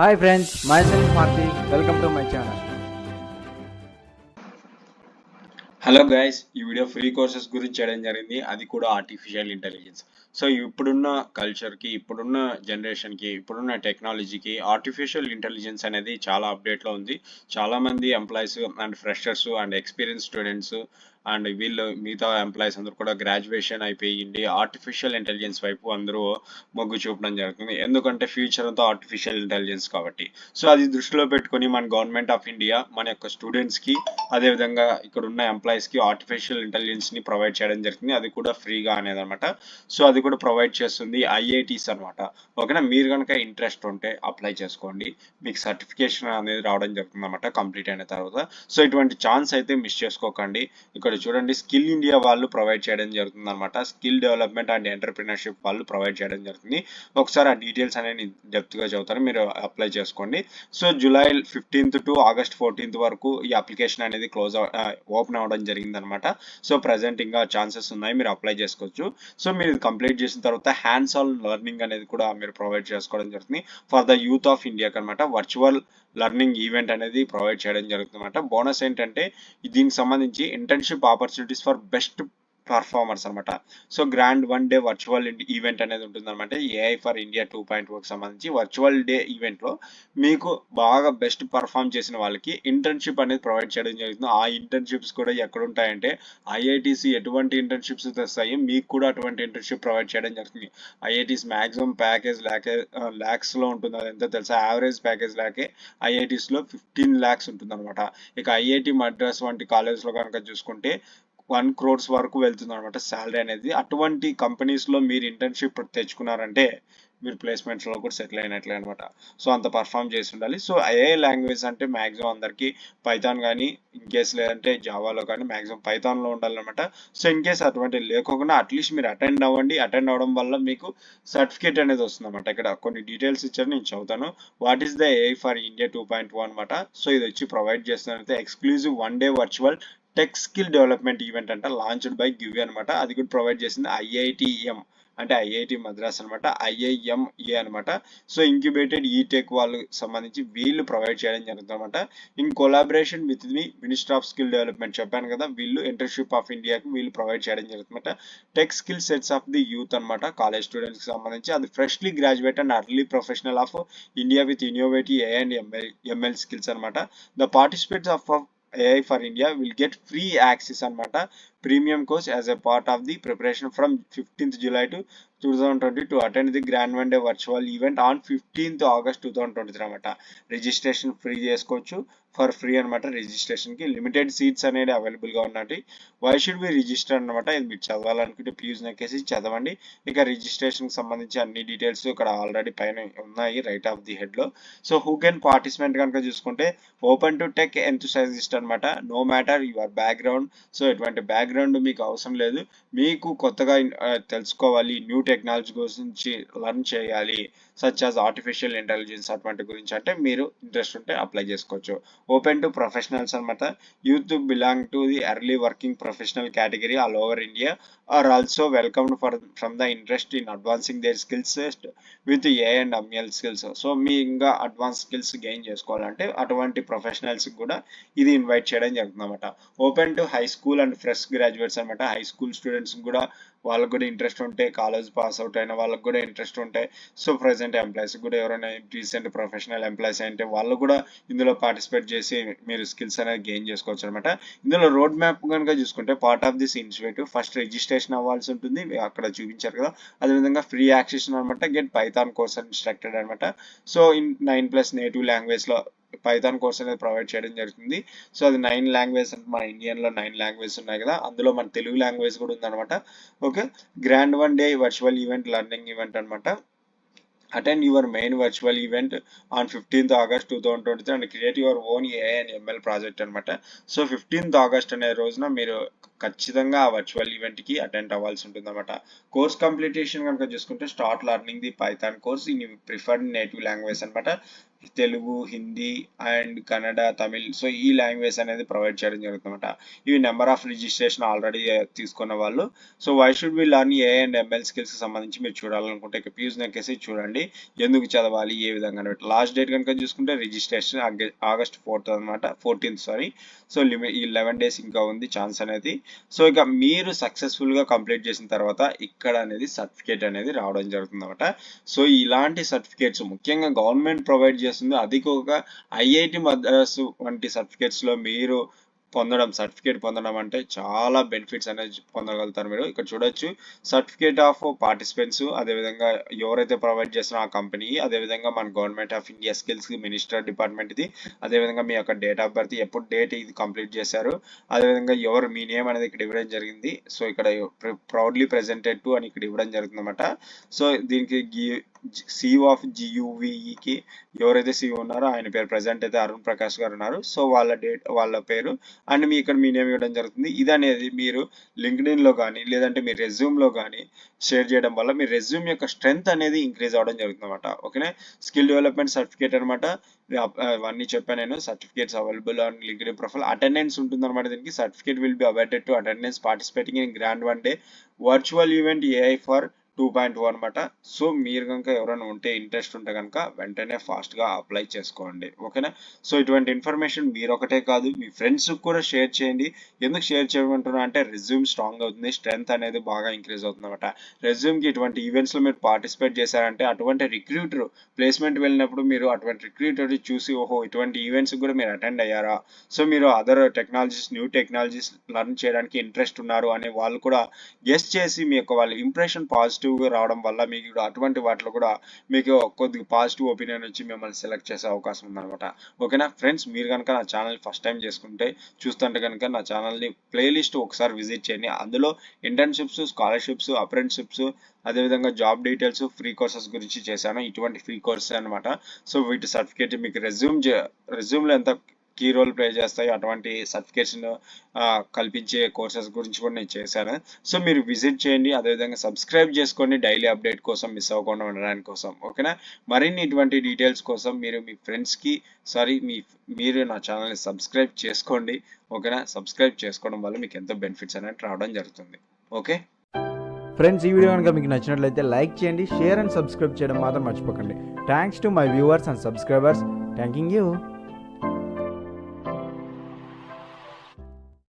Hi friends, myself is Maruthi. Welcome to my channel. Hello guys, ఈ video free courses గురించి చేయడం జరిగింది. అది కూడా ఆర్టిఫిషియల్ ఇంటెలిజెన్స్. సో ఇప్పుడున్న కల్చర్కి, ఇప్పుడున్న జనరేషన్కి, ఇప్పుడున్న టెక్నాలజీకి ఆర్టిఫిషియల్ ఇంటెలిజెన్స్ అనేది చాలా అప్డేట్లో ఉంది. చాలామంది employees and freshers and experience students and వీళ్ళు మిగతా ఎంప్లాయీస్ అందరూ కూడా గ్రాడ్యుయేషన్ అయిపోయింది ఆర్టిఫిషియల్ ఇంటెలిజెన్స్ వైపు అందరూ మొగ్గు చూపడం జరుగుతుంది. ఎందుకంటే ఫ్యూచర్ అంతా ఆర్టిఫిషియల్ ఇంటెలిజెన్స్ కాబట్టి. సో అది దృష్టిలో పెట్టుకొని మన గవర్నమెంట్ ఆఫ్ ఇండియా మన యొక్క స్టూడెంట్స్కి, అదేవిధంగా ఇక్కడ ఉన్న ఎంప్లాయీస్కి ఆర్టిఫిషియల్ ఇంటెలిజెన్స్ని ప్రొవైడ్ చేయడం జరుగుతుంది. అది కూడా ఫ్రీగా అనేది అనమాట. సో అది కూడా ప్రొవైడ్ చేస్తుంది ఐఐటీస్ అనమాట. ఓకేనా, మీరు కనుక ఇంట్రెస్ట్ ఉంటే అప్లై చేసుకోండి. మీకు సర్టిఫికేషన్ అనేది రావడం జరుగుతుంది అనమాట కంప్లీట్ అయిన తర్వాత. సో ఇటువంటి ఛాన్స్ అయితే మిస్ చేసుకోకండి. ఇక్కడ చూడండి, స్కిల్ ఇండియా వాళ్ళు ప్రొవైడ్ చేయడం జరుగుతుంది అనమాట. స్కిల్ డెవలప్మెంట్ అండ్ ఎంటర్ప్రినర్షిప్ వాళ్ళు ప్రొవైడ్ చేయడం జరుగుతుంది. ఒకసారి ఆ డీటెయిల్స్ అనేది డెప్త్గా చదువుతారు, మీరు అప్లై చేసుకోండి. So July 15th to August 14th వరకు ఈ అప్లికేషన్ అనేది ఓపెన్ అవ్వడం జరిగింది అనమాట. సో ప్రజెంట్ ఇంకా ఛాన్సెస్ ఉన్నాయి, మీరు అప్లై చేసుకోవచ్చు. సో మీరు ఇది కంప్లీట్ చేసిన తర్వాత హ్యాండ్స్ ఆన్ లెర్నింగ్ అనేది కూడా మీరు ప్రొవైడ్ చేసుకోవడం జరుగుతుంది ఫర్ ద యూత్ ఆఫ్ ఇండియాకి అనమాట. వర్చువల్ లెర్నింగ్ ఈవెంట్ అనేది ప్రొవైడ్ చేయడం జరుగుతుంది అనమాట. బోనస్ ఏంటంటే దీనికి సంబంధించి internship opportunities for best performers అనమాట. So grand 1 day virtual event అనేది ఉంటుంది అనమాట. ఏఐ ఫర్ ఇండియా 2.0కి సంబంధించి వర్చువల్ డే ఈవెంట్లో మీకు బాగా బెస్ట్ పర్ఫామ్ చేసిన వాళ్ళకి ఇంటర్న్షిప్ అనేది ప్రొవైడ్ చేయడం జరుగుతుంది. ఆ ఇంటర్న్షిప్స్ కూడా ఎక్కడ ఉంటాయంటే ఐఐటీసీ ఎటువంటి ఇంటర్న్షిప్స్ తెస్తాయి, మీకు కూడా అటువంటి ఇంటర్న్షిప్ ప్రొవైడ్ చేయడం జరుగుతుంది. ఐఐటీస్ మ్యాక్సిమం ప్యాకేజ్ ల్యాక్స్లో ఉంటుంది. అది ఎంతో తెలుసా, యావరేజ్ ప్యాకేజ్ లాకే ఐఐటీస్లో 15 lakhs ఉంటుంది అనమాట. ఇక ఐఐటి మద్రాస్ వంటి కాలేజ్లో కనుక చూసుకుంటే 1 crores వరకు వెళ్తుంది అనమాట శాలరీ అనేది. అటువంటి కంపెనీస్లో మీరు ఇంటర్న్షిప్ తెచ్చుకున్నారంటే మీరు ప్లేస్మెంట్స్లో కూడా సెటిల్ అయినట్లే అనమాట. సో అంత పర్ఫామ్ చేసి ఉండాలి. సో ఏఐ లాంగ్వేజ్ అంటే మ్యాక్సిమం అందరికీ పైథాన్ కానీ, ఇన్ కేస్ లేదంటే జావాలో కానీ మ్యాక్సిమం పైథాన్లో ఉండాలన్నమాట. సో ఇన్ కేస్ అటువంటి లేకోకుండా అట్లీస్ట్ మీరు అటెండ్ అవ్వండి. అటెండ్ అవ్వడం వల్ల మీకు సర్టిఫికేట్ అనేది వస్తుంది అనమాట. ఇక్కడ కొన్ని డీటెయిల్స్ ఇచ్చారు, నేను చదువుతాను. What is the AI for India 2.0 అనమాట. సో ఇది వచ్చి ప్రొవైడ్ చేస్తున్నట్లయితే exclusive 1 day virtual tech skill development event అంట, లాంచ్డ్ బై గివ్ అనమాట. అది కూడా ప్రొవైడ్ చేసింది ఐఐటిఎం అంటే ఐఐటి మద్రాస్ అనమాట, ఐఐఎంఏ అనమాట. సో ఇంక్యుబేటెడ్ ఈ టెక్ వాళ్ళు సంబంధించి వీళ్ళు ప్రొవైడ్ చేయడం జరుగుతుంది అనమాట. In collaboration with the minister of skill development చెప్పాను కదా, వీళ్ళు ఇంటర్న్షిప్ ఆఫ్ ఇండియాకి వీళ్ళు ప్రొవైడ్ చేయడం జరుగుతుంది. Tech skill sets of the youth అనమాట, కాలేజ్ స్టూడెంట్స్కి సంబంధించి. అది freshly graduate and early professional of India with innovative AI and ML skills అనమాట. ద పార్టిసిపేట్స్ ఆఫ్ AI for India will get free access అనమాట premium course as a part of the preparation from 15th July to 2020 to attend the Grand 1 Day virtual event on 15th August 2023 అనమాట. Registration free చేసుకోవచ్చు, for free అనమాట. రిజిస్ట్రేషన్కి limited seats అనేది అవైలబుల్గా ఉన్నాయి. Why should be register అనమాట. ఇది మీరు చదవాలనుకుంటే please నొక్కేసి చదవండి. ఇక రిజిస్ట్రేషన్కి సంబంధించి అన్ని డీటెయిల్స్ ఇక్కడ ఆల్రెడీ పైన ఉన్నాయి రైట్ ఆఫ్ ది హెడ్లో. సో హూ కెన్ పార్టిసిపేట్ కనుక చూసుకుంటే ఓపెన్ టు టెక్ ఎంతూసియాసిస్ట్ అనమాట. No matter your background. So ఎటువంటి బ్యాక్గ్రౌండ్ మీకు అవసరం లేదు. మీకు కొత్తగా తెలుసుకోవాలి, న్యూ టెక్నాలజీ గురించి లర్న్ చేయాలి, సచ్ యాజ్ ఆర్టిఫిషియల్ ఇంటెలిజెన్స్ అటువంటి గురించి అంటే మీరు ఇంట్రెస్ట్ ఉంటే అప్లై చేసుకోవచ్చు. ఓపెన్ టు ప్రొఫెషనల్స్ అనమాట. Youth belong to the early working professional category all over India are also welcomed from the interest in advancing their skills with A and ML skills. So మీ ఇంకా advance skills gain చేసుకోవాలంటే అటువంటి professionals కూడా ఇది invite చేయడం జరుగుతుంది అనమాట. Open to high school and fresh graduates అనమాట. హై స్కూల్ స్టూడెంట్స్ కూడా వాళ్ళకు కూడా ఇంట్రెస్ట్ ఉంటే, కాలేజ్ పాస్ అవుట్ అయిన వాళ్ళకు కూడా ఇంట్రెస్ట్ ఉంటాయి. సో ప్రజెంట్ ఎంప్లాయీస్ కూడా ఎవరైనా రీసెంట్ ప్రొఫెషనల్ ఎంప్లాయీస్ అంటే వాళ్ళు కూడా ఇందులో పార్టిసిపేట్ చేసి మీరు స్కిల్స్ అనేది గెయిన్ చేసుకోవచ్చు అనమాట. ఇందులో రోడ్ మ్యాప్ కనుక చూసుకుంటే part of this initiative first registration అవ్వాల్సి ఉంటుంది, అక్కడ చూపించారు కదా. అదేవిధంగా ఫ్రీ యాక్సెస్ అనమాట. గెట్ పైథాన్ కోర్స్ ఇన్స్ట్రక్టెడ్ అనమాట. సో ఇన్ 9+ నేటివ్ లాంగ్వేజ్లో పైథాన్ కోర్స్ అనేది ప్రొవైడ్ చేయడం జరుగుతుంది. సో అది 9 లాంగ్వేజ్ అంటే మన ఇండియన్లో 9 లాంగ్వేజ్ ఉన్నాయి కదా, అందులో మన తెలుగు లాంగ్వేజ్ కూడా ఉందన్నమాట. Okay, grand 1 Day virtual event learning event అనమాట. Attend your main virtual event on 15th August 2023 and create your own AI and ML project అనమాట. సో 15th August అనే రోజున మీరు ఖచ్చితంగా ఆ వర్చువల్ ఈవెంట్కి అటెండ్ అవ్వాల్సి ఉంటుంది అనమాట. కోర్స్ కంప్లీటేషన్ కనుక చూసుకుంటే start learning the Python course in preferred native language అనమాట. తెలుగు, హిందీ అండ్ కన్నడ, తమిళ్. సో ఈ లాంగ్వేజ్ అనేది ప్రొవైడ్ చేయడం జరుగుతుందన్నమాట. ఇవి నెంబర్ ఆఫ్ రిజిస్ట్రేషన్ ఆల్రెడీ తీసుకున్న వాళ్ళు. So why should we learn AI and ML skills సంబంధించి మీరు చూడాలనుకుంటే ఇక ప్యూజ్ నెక్కేసి చూడండి ఎందుకు చదవాలి ఏ విధంగా. లాస్ట్ డేట్ కనుక చూసుకుంటే రిజిస్ట్రేషన్ ఆగస్ట్ 4th అనమాట, 14th సారీ. సో ఈ 11 days ఇంకా ఉంది ఛాన్స్ అనేది. సో ఇక మీరు సక్సెస్ఫుల్గా కంప్లీట్ చేసిన తర్వాత ఇక్కడ అనేది సర్టిఫికేట్ అనేది రావడం జరుగుతుంది అనమాట. సో ఇలాంటి సర్టిఫికేట్స్ ముఖ్యంగా గవర్నమెంట్ ప్రొవైడ్ చేస్తుంది. అది ఒక ఐఐటి మద్రాసు వంటి సర్టిఫికేట్స్లో మీరు సర్టిఫికేట్ పొందడం అంటే చాలా బెనిఫిట్స్ అనేది పొందగలుగుతారు. మీరు ఇక్కడ చూడొచ్చు సర్టిఫికేట్ ఆఫ్ పార్టిసిపెంట్స్, అదేవిధంగా ఎవరైతే ప్రొవైడ్ చేస్తున్న ఆ కంపెనీ, అదేవిధంగా మన government of India skills minister department ఇది, అదేవిధంగా మీ యొక్క డేట్ ఆఫ్ బర్త్, ఎప్పుడు డేట్ ఇది కంప్లీట్ చేశారు, అదేవిధంగా ఎవరు మీ నేమ్ అనేది ఇక్కడ ఇవ్వడం జరిగింది. సో ఇక్కడ ప్రౌడ్లీ ప్రెజెంటెడ్ టు అని ఇక్కడ ఇవ్వడం జరుగుతుంది అనమాట. సో దీనికి సిఇఓ ఆఫ్ జియువికి ఎవరైతే సిఇఓ ఉన్నారో ఆయన పేరు ప్రజెంట్ అయితే అరుణ్ ప్రకాష్ గారు ఉన్నారు. సో వాళ్ళ పేరు అండ్ మీ ఇక్కడ మీ నేమ్ ఇవ్వడం జరుగుతుంది. ఇది అనేది మీరు లింక్డ్ఇన్లో కానీ లేదంటే మీ రెజ్యూమ్లో కానీ షేర్ చేయడం వల్ల మీ రెజ్యూమ్ యొక్క స్ట్రెంగ్త్ అనేది ఇంక్రీజ్ అవ్వడం జరుగుతుంది అనమాట. ఓకేనా, స్కిల్ డెవలప్మెంట్ సర్టిఫికేట్ అనమాట. అవన్నీ చెప్పాను నేను. Certificates available on LinkedIn profile. Attendance ఉంటుంది అనమాట. దీనికి certificate will be awaited to attendance participating in grand one day virtual event AI for 2.2 అనమాట. సో మీరు కనుక ఎవరైనా ఉంటే ఇంట్రెస్ట్ ఉంటే కనుక వెంటనే ఫాస్ట్గా అప్లై చేసుకోండి. ఓకేనా, సో ఇటువంటి ఇన్ఫర్మేషన్ మీరు ఒకటే కాదు మీ ఫ్రెండ్స్కి కూడా షేర్ చేయండి. ఎందుకు షేర్ చేయమంటున్నా అంటే రెజ్యూమ్ స్ట్రాంగ్ అవుతుంది, స్ట్రెంగ్త్ అనేది బాగా ఇంక్రీజ్ అవుతుంది అనమాట. రెజ్యూమ్కి ఇటువంటి ఈవెంట్స్లో మీరు పార్టిసిపేట్ చేశారంటే అటువంటి రిక్రూటర్ ప్లేస్మెంట్ వెళ్ళినప్పుడు మీరు అటువంటి రిక్రూటర్ చూసి ఓహో ఇటువంటి ఈవెంట్స్ కూడా మీరు అటెండ్ అయ్యారా, సో మీరు other technologies new technologies learn చేయడానికి ఇంట్రెస్ట్ ఉన్నారు అనే వాళ్ళు కూడా గెస్ట్ చేసి మీ యొక్క వాళ్ళ ఇంప్రెషన్ పాజిటివ్ రావడం వల్ల మీకు అటువంటి వాటిలో కూడా మీకు కొద్దిగా పాజిటివ్ ఒపీనియన్ వచ్చి మిమ్మల్ని సెలెక్ట్ చేసే అవకాశం ఉందన్నమాట. ఓకేనా ఫ్రెండ్స్, మీరు కనుక నా ఛానల్ ఫస్ట్ టైం చూస్తుంటే కనుక నా ఛానల్ని ప్లేలిస్ట్ ఒకసారి విజిట్ చేయండి. అందులో ఇంటర్న్షిప్స్, స్కాలర్షిప్స్, అప్రెంటిస్షిప్స్, అదేవిధంగా జాబ్ డీటెయిల్స్, ఫ్రీ కోర్సెస్ గురించి చేశాను. ఇటువంటి ఫ్రీ కోర్సెస్ అనమాట. సో వీటి సర్టిఫికేట్ మీకు రెజ్యూమ్లో ఎంత కీ రోల్ ప్లే చేస్తాయి అటువంటి సర్టిఫికేషన్ కల్పించే కోర్సెస్ గురించి కూడా నేను చేశాను. సో మీరు విజిట్ చేయండి, అదేవిధంగా సబ్స్క్రైబ్ చేసుకోండి డైలీ అప్డేట్ కోసం, మిస్ అవ్వకుండా ఉండడానికి కోసం. ఓకేనా, మరిన్ని ఇటువంటి డీటెయిల్స్ కోసం మీరు మీ ఫ్రెండ్స్కి మీరు నా ఛానల్ని సబ్స్క్రైబ్ చేసుకోండి. ఓకేనా, సబ్స్క్రైబ్ చేసుకోవడం వల్ల మీకు ఎంతో బెనిఫిట్స్ అనేది రావడం జరుగుతుంది. ఓకే ఫ్రెండ్స్, ఈ వీడియో కనుక మీకు నచ్చినట్లయితే లైక్ చేయండి, షేర్ అండ్ సబ్స్క్రైబ్ చేయడం మాత్రం మర్చిపోకండి. Thanks to my viewers and subscribers. Thanking you.